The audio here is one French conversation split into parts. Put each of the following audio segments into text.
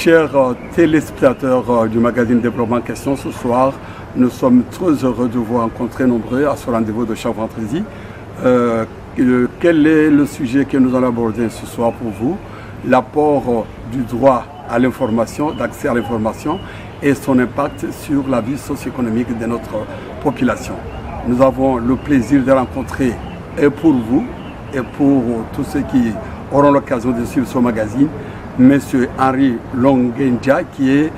Chers téléspectateurs du magazine Développement Questions, ce soir, nous sommes très heureux de vous rencontrer nombreux à ce rendez-vous de chaque vendredi. Quel est le sujet que nous allons aborder ce soir pour vous? L'apport du droit à l'information, d'accès à l'information et son impact sur la vie socio-économique de notre population. Nous avons le plaisir de rencontrer, et pour vous, et pour tous ceux qui auront l'occasion de suivre ce magazine, M. Henri Longendia, qui est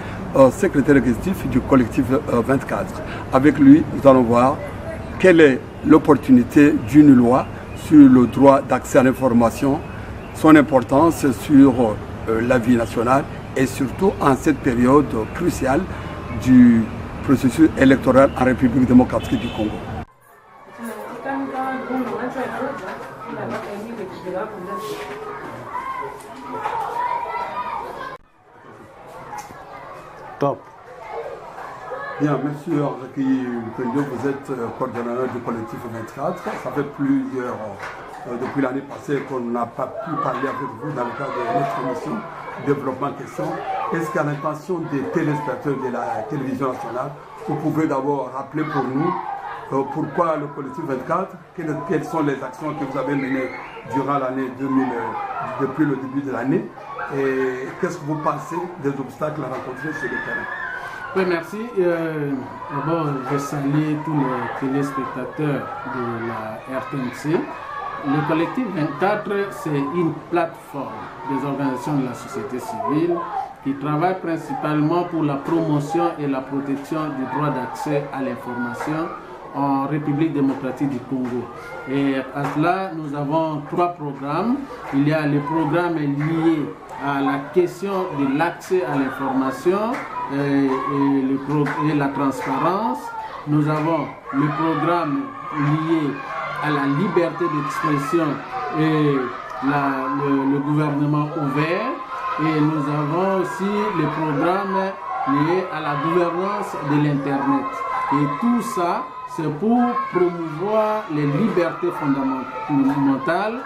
secrétaire exécutif du collectif 24. Avec lui, nous allons voir quelle est l'opportunité d'une loi sur le droit d'accès à l'information, son importance sur la vie nationale et surtout en cette période cruciale du processus électoral en République démocratique du Congo. Top. Bien, monsieur Henri Longendia, vous êtes coordonnateur du collectif 24. Ça fait depuis l'année passée qu'on n'a pas pu parler avec vous dans le cadre de notre émission Développement Questions. Est-ce qu'à l'intention des téléspectateurs de la télévision nationale, vous pouvez d'abord rappeler pour nous pourquoi le collectif 24, quelles sont les actions que vous avez menées durant l'année 2000, depuis le début de l'année, et qu'est-ce que vous pensez des obstacles à rencontrer sur le terrain? Oui, merci. D'abord, je salue tous les téléspectateurs de la RTNC. Le collectif 24, c'est une plateforme des organisations de la société civile qui travaille principalement pour la promotion et la protection du droit d'accès à l'information en République démocratique du Congo. Et à cela, nous avons 3 programmes. Il y a le programme lié à la question de l'accès à l'information et la transparence. Nous avons le programme lié à la liberté d'expression et le gouvernement ouvert. Et nous avons aussi le programme lié à la gouvernance de l'Internet. Et tout ça, c'est pour promouvoir les libertés fondamentales,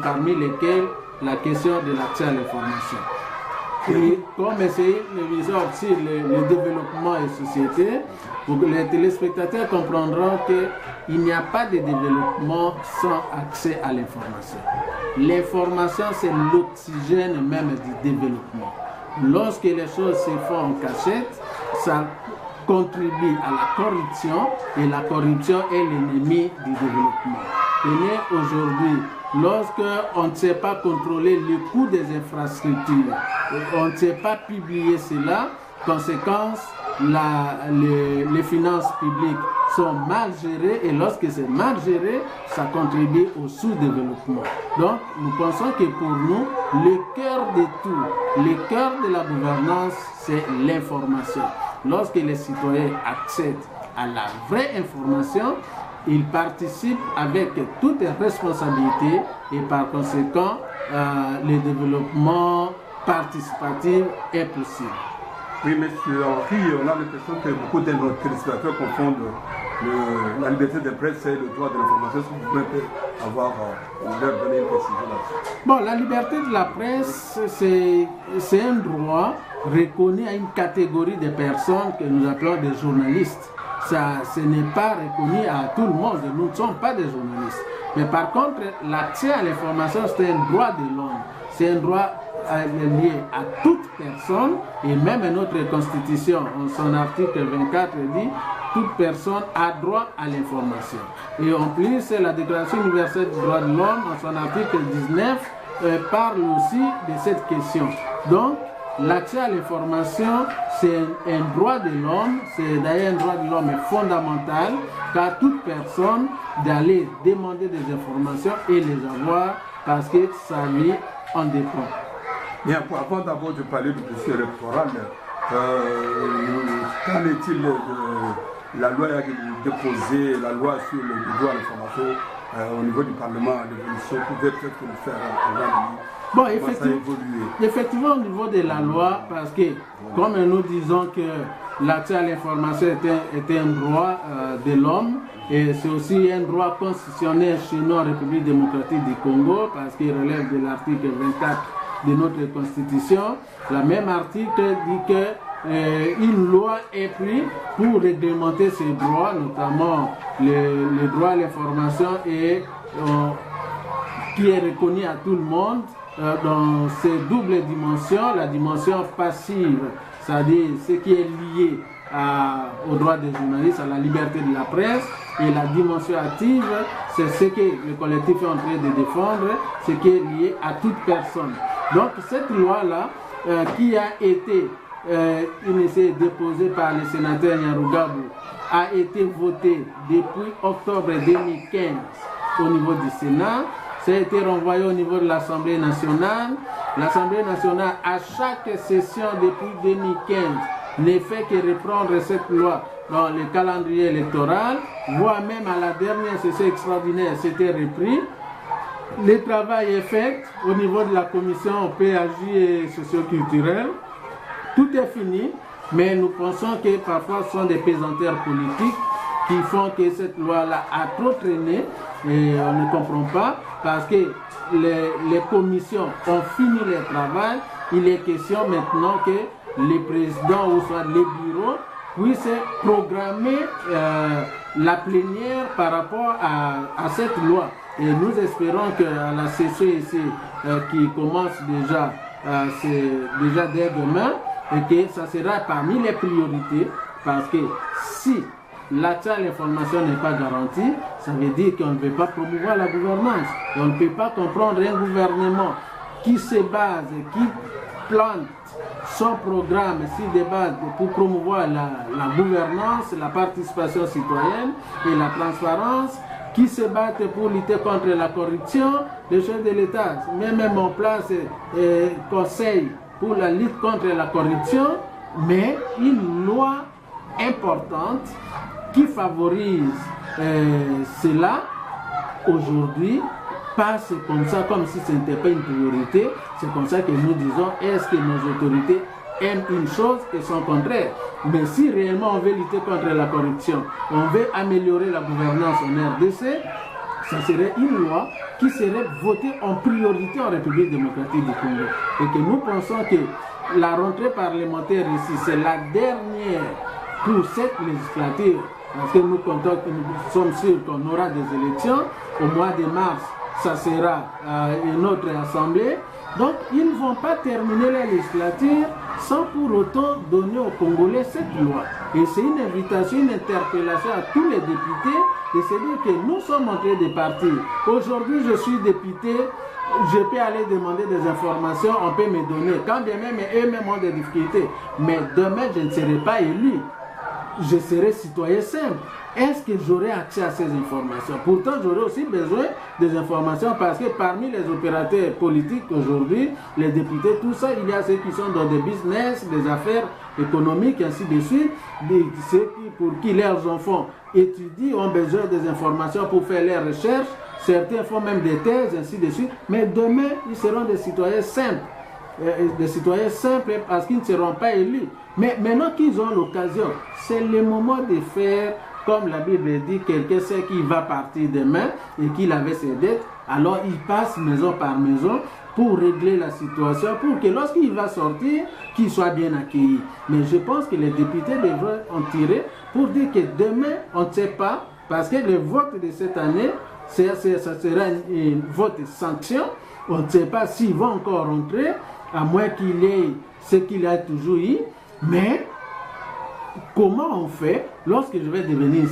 parmi lesquelles la question de l'accès à l'information. Et comme c'est une vision aussi le développement et société, pour que les téléspectateurs comprendront qu'il n'y a pas de développement sans accès à l'information. L'information, c'est l'oxygène même du développement. Lorsque les choses se font en cachette, ça contribue à la corruption, et la corruption est l'ennemi du développement. Et aujourd'hui, lorsqu'on ne sait pas contrôler le coût des infrastructures, on ne sait pas publier cela, conséquence, les finances publiques sont mal gérées, et lorsque c'est mal géré, ça contribue au sous-développement. Donc, nous pensons que pour nous, le cœur de tout, le cœur de la gouvernance, c'est l'information. Lorsque les citoyens accèdent à la vraie information, ils participent avec toutes les responsabilités, et par conséquent, le développement participatif est possible. Oui, monsieur Henri, on a l'impression que beaucoup de nos téléspectateurs confondent la liberté de presse et le droit de l'information. Est-ce que vous pouvez leur donner une précision là-dessus? Bon, la liberté de la presse, c'est un droit reconnu à une catégorie de personnes que nous appelons des journalistes. Ce n'est pas reconnu à tout le monde, nous ne sommes pas des journalistes. Mais par contre, l'accès à l'information, c'est un droit de l'homme. C'est un droit lié à toute personne, et même notre Constitution, en son article 24, dit toute personne a droit à l'information. Et en plus, la Déclaration universelle des droits de l'homme, en son article 19, parle aussi de cette question. Donc, l'accès à l'information, c'est un droit de l'homme, c'est d'ailleurs un droit de l'homme fondamental, qu'à toute personne d'aller demander des informations et les avoir, parce que sa vie en dépend. Bien, avant d'abord de parler du dossier électoral, qu'en est-il de la loi déposée, la loi sur le droit à l'information au niveau du Parlement, l'évolution, pouvait peut-être nous faire un bon, effectivement, au niveau de la loi, parce que, comme nous disons que l'accès à l'information est un droit de l'homme, et c'est aussi un droit constitutionnel chez nous en République démocratique du Congo, parce qu'il relève de l'article 24 de notre Constitution. Le même article dit que une loi est prise pour réglementer ces droits, notamment le droit à l'information et qui est reconnu à tout le monde dans ses doubles dimensions. La dimension passive, c'est-à-dire ce qui est lié aux droits des journalistes, à la liberté de la presse, et la dimension active, c'est ce que le collectif est en train de défendre, ce qui est lié à toute personne. Donc cette loi-là, qui a été initiée, déposée par le sénateur Nyarugabu, a été votée depuis octobre 2015 au niveau du Sénat. Ça a été renvoyé au niveau de l'Assemblée nationale. L'Assemblée nationale, à chaque session depuis 2015, ne fait que reprendre cette loi dans le calendrier électoral, voire même à la dernière session extraordinaire, c'était repris. Le travail est fait au niveau de la commission PAJ et socioculturelle. Tout est fini, mais nous pensons que parfois ce sont des pesanteurs politiques qui font que cette loi-là a trop traîné et on ne comprend pas parce que les commissions ont fini leur travail. Il est question maintenant que les présidents ou soit les bureaux puissent programmer la plénière par rapport à cette loi. Et nous espérons qu'à la session ici qui commence déjà, c'est déjà dès demain, et que ça sera parmi les priorités parce que si l'accès à l'information n'est pas garanti, ça veut dire qu'on ne peut pas promouvoir la gouvernance. Et on ne peut pas comprendre un gouvernement qui se base, qui plante son programme sur des bases pour promouvoir la gouvernance, la participation citoyenne et la transparence, qui se battent pour lutter contre la corruption. Les chefs de l'État met même en place conseil pour la lutte contre la corruption, mais une loi importante qui favorise cela aujourd'hui passe comme ça, comme si ce n'était pas une priorité. C'est comme ça que nous disons, est-ce que nos autorités aiment une chose et son contraire? Mais si réellement on veut lutter contre la corruption, on veut améliorer la gouvernance en RDC, ça serait une loi qui serait votée en priorité en République démocratique du Congo. Et que nous pensons que la rentrée parlementaire ici, c'est la dernière pour cette législature, parce que nous comptons, nous sommes sûrs qu'on aura des élections. Au mois de mars, ça sera une autre assemblée. Donc, ils ne vont pas terminer la législature sans pour autant donner aux Congolais cette loi. Et c'est une invitation, une interpellation à tous les députés de se dire que nous sommes en train de partir. Aujourd'hui, je suis député, je peux aller demander des informations, on peut me donner. Quand bien même eux-mêmes ont des difficultés, mais demain, je ne serai pas élu. Je serai citoyen simple. Est-ce que j'aurai accès à ces informations? Pourtant, j'aurai aussi besoin des informations parce que parmi les opérateurs politiques aujourd'hui, les députés, tout ça, il y a ceux qui sont dans des business, des affaires économiques, ainsi de suite. Ceux pour qui leurs enfants étudient ont besoin des informations pour faire leurs recherches. Certains font même des thèses, ainsi de suite. Mais demain, ils seront des citoyens simples. Des citoyens simples parce qu'ils ne seront pas élus. Mais maintenant qu'ils ont l'occasion, c'est le moment de faire, comme la Bible dit, quelqu'un sait qu'il va partir demain et qu'il avait ses dettes, alors il passe maison par maison pour régler la situation, pour que lorsqu'il va sortir, qu'il soit bien accueilli. Mais je pense que les députés devraient en tirer pour dire que demain, on ne sait pas, parce que le vote de cette année, ça sera une vote sanction, on ne sait pas s'ils vont encore rentrer, à moins qu'il ait ce qu'il a toujours eu. Mais comment on fait lorsque je vais devenir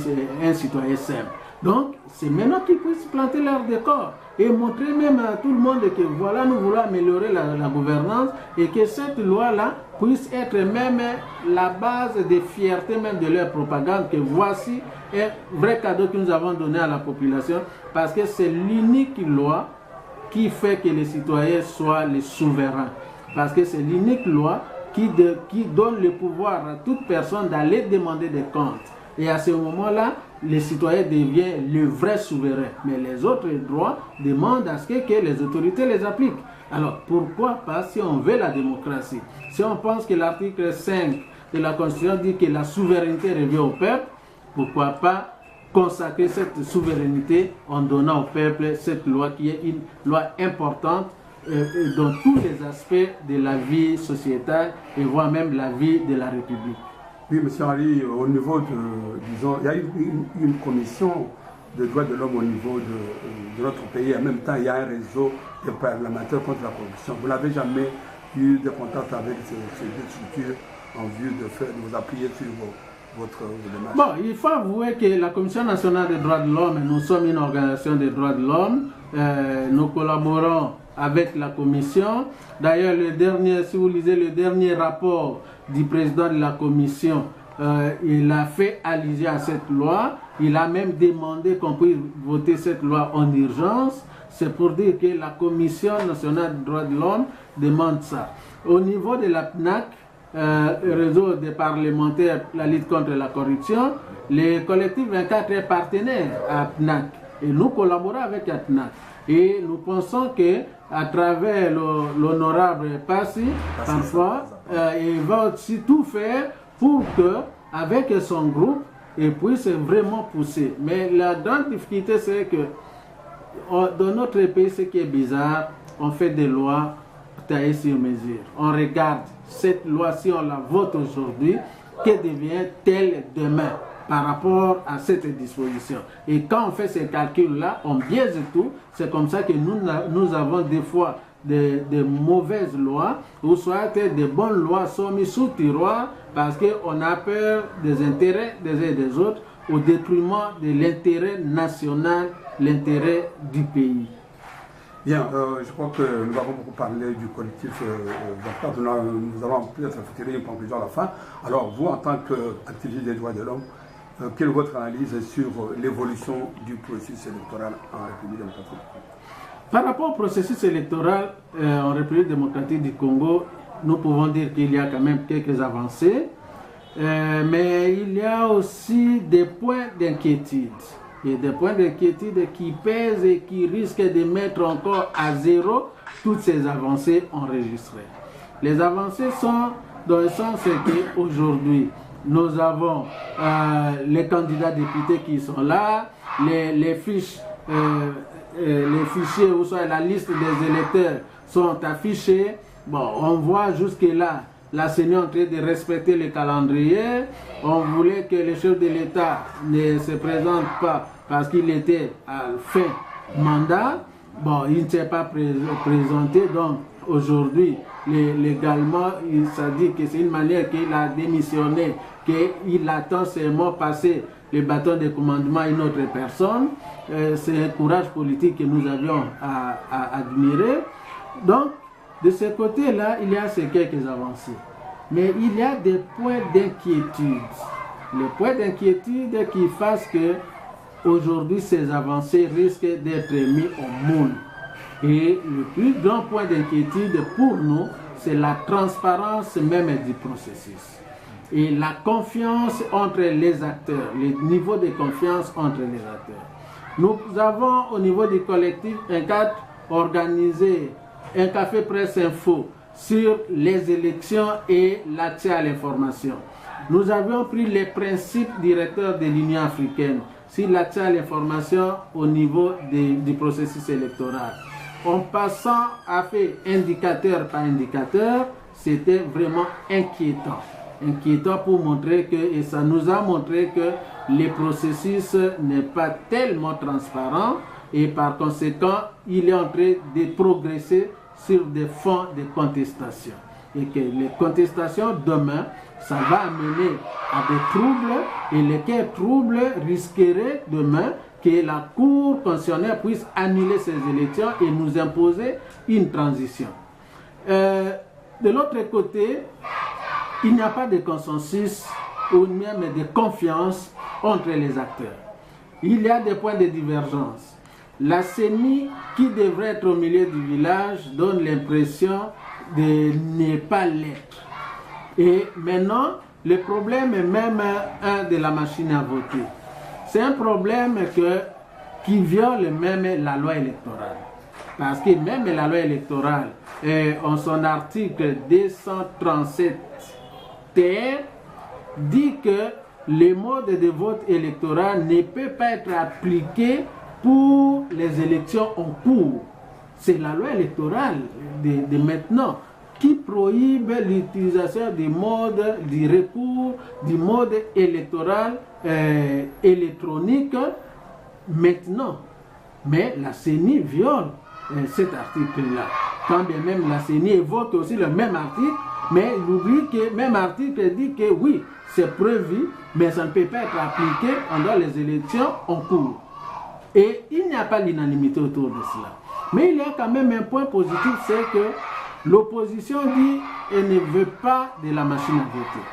un citoyen simple? Donc, c'est maintenant qu'ils puissent planter leur décor et montrer même à tout le monde que voilà, nous voulons améliorer la gouvernance et que cette loi-là puisse être même la base de fierté même de leur propagande, que voici un vrai cadeau que nous avons donné à la population, parce que c'est l'unique loi qui fait que les citoyens soient les souverains. Parce que c'est l'unique loi qui donne le pouvoir à toute personne d'aller demander des comptes. Et à ce moment-là, les citoyens deviennent le vrai souverain. Mais les autres droits demandent à ce que les autorités les appliquent. Alors, pourquoi pas, si on veut la démocratie, si on pense que l'article 5 de la Constitution dit que la souveraineté revient au peuple, pourquoi pas consacrer cette souveraineté en donnant au peuple cette loi qui est une loi importante dans tous les aspects de la vie sociétale et voire même la vie de la République. Oui, M. Henry, au niveau de, disons, il y a une commission des droits de l'homme au niveau de notre pays. En même temps, il y a un réseau de parlementaires contre la corruption. Vous n'avez jamais eu de contact avec ces deux structures en vue de vous appuyer sur votre démarche? Bon, il faut avouer que la Commission nationale des droits de l'homme, nous sommes une organisation des droits de l'homme. Nous collaborons avec la Commission. D'ailleurs, si vous lisez le dernier rapport du président de la Commission, il a fait allusion à cette loi. Il a même demandé qu'on puisse voter cette loi en urgence. C'est pour dire que la Commission nationale des droits de l'homme demande ça. Au niveau de la PNAC, le réseau des parlementaires, la lutte contre la corruption, le collectif 24 est partenaire à PNAC et nous collaborons avec la PNAC. Et nous pensons que à travers l'honorable Passy, parfois, il va aussi tout faire pour que, avec son groupe, il puisse vraiment pousser. Mais la grande difficulté, c'est que dans notre pays, ce qui est bizarre, on fait des lois taillées sur mesure. On regarde cette loi, si on la vote aujourd'hui, que devient-elle demain par rapport à cette disposition? Et quand on fait ces calculs-là, on biaise tout. C'est comme ça que nous avons des fois de mauvaises lois, ou soit des bonnes lois sont mises sous tiroir parce qu'on a peur des intérêts des uns et des autres au détriment de l'intérêt national, l'intérêt du pays. Bien, je crois que nous avons beaucoup parlé du collectif nous allons peut-être tirer une conclusion à la fin. Alors, vous, en tant qu'activiste des droits de l'homme, quelle est votre analyse sur l'évolution du processus électoral en République démocratique du Congo? Par rapport au processus électoral en République démocratique du Congo, nous pouvons dire qu'il y a quand même quelques avancées, mais il y a aussi des points d'inquiétude. Et des points d'inquiétude qui pèsent et qui risquent de mettre encore à zéro toutes ces avancées enregistrées. Les avancées sont dans le sens qu'aujourd'hui, nous avons les candidats députés qui sont là, les fichiers ou soit la liste des électeurs sont affichés. Bon, on voit jusque-là la CENI en train de respecter le calendrier. On voulait que le chef de l'État ne se présente pas parce qu'il était à fin mandat. Bon, il ne s'est pas présenté, donc aujourd'hui, légalement, ça dit que c'est une manière qu'il a démissionné, qu'il attend seulement passer le bâton de commandement à une autre personne. C'est un courage politique que nous avions à admirer. Donc, de ce côté-là, il y a quelques avancées. Mais il y a des points d'inquiétude. Les points d'inquiétude qui fassent que aujourd'hui, ces avancées risquent d'être mis au monde. Et le plus grand point d'inquiétude pour nous, c'est la transparence même du processus. Et la confiance entre les acteurs, le niveau de confiance entre les acteurs. Nous avons au niveau du collectif 24 organisé un café presse info sur les élections et l'accès à l'information. Nous avions pris les principes directeurs de l'Union africaine sur l'accès à l'information au niveau du processus électoral. En passant à faire indicateur par indicateur, c'était vraiment inquiétant. Inquiétant pour montrer que, et ça nous a montré que le processus n'est pas tellement transparent et par conséquent, il est en train de progresser sur des fonds de contestation. Et que les contestations demain, ça va amener à des troubles et lesquels troubles risqueraient demain que la Cour constitutionnelle puisse annuler ces élections et nous imposer une transition. De l'autre côté, il n'y a pas de consensus ou même de confiance entre les acteurs. Il y a des points de divergence. La CENI, qui devrait être au milieu du village, donne l'impression de ne pas l'être. Et maintenant, le problème est même un de la machine à voter. C'est un problème qui viole même la loi électorale. Parce que même la loi électorale, en son article 237 TR, dit que le mode de vote électoral ne peut pas être appliqué pour les élections en cours. c'est la loi électorale de maintenant qui prohibe l'utilisation du mode du recours, du mode électoral électronique maintenant. Mais la CENI viole cet article-là. Quand bien même la CENI évoque aussi le même article, mais il oublie que le même article dit que oui, c'est prévu, mais ça ne peut pas être appliqué pendant les élections en cours. Et il n'y a pas l'unanimité autour de cela. Mais il y a quand même un point positif, c'est que l'opposition dit qu'elle ne veut pas de la machine à voter.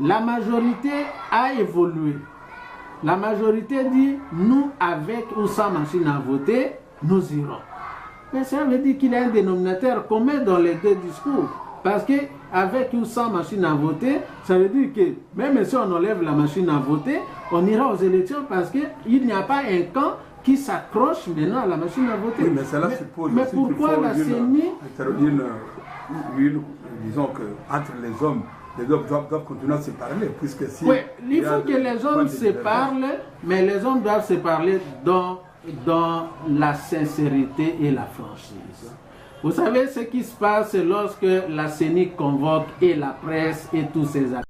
La majorité a évolué. La majorité dit, nous, avec ou sans machine à voter, nous irons. Mais ça veut dire qu'il y a un dénominateur commun dans les deux discours. Parce qu'avec ou sans machine à voter, ça veut dire que même si on enlève la machine à voter, on ira aux élections parce qu'il n'y a pas un camp qui s'accroche maintenant à la machine à voter. Oui, mais cela suppose mais pourquoi la CENI... disons qu'entre les hommes doivent continuer à se parler, puisque si... Oui, il faut que les hommes se parlent, mais les hommes doivent se parler dans la sincérité et la franchise. Vous savez ce qui se passe lorsque la CENI convoque et la presse et tous ces acteurs.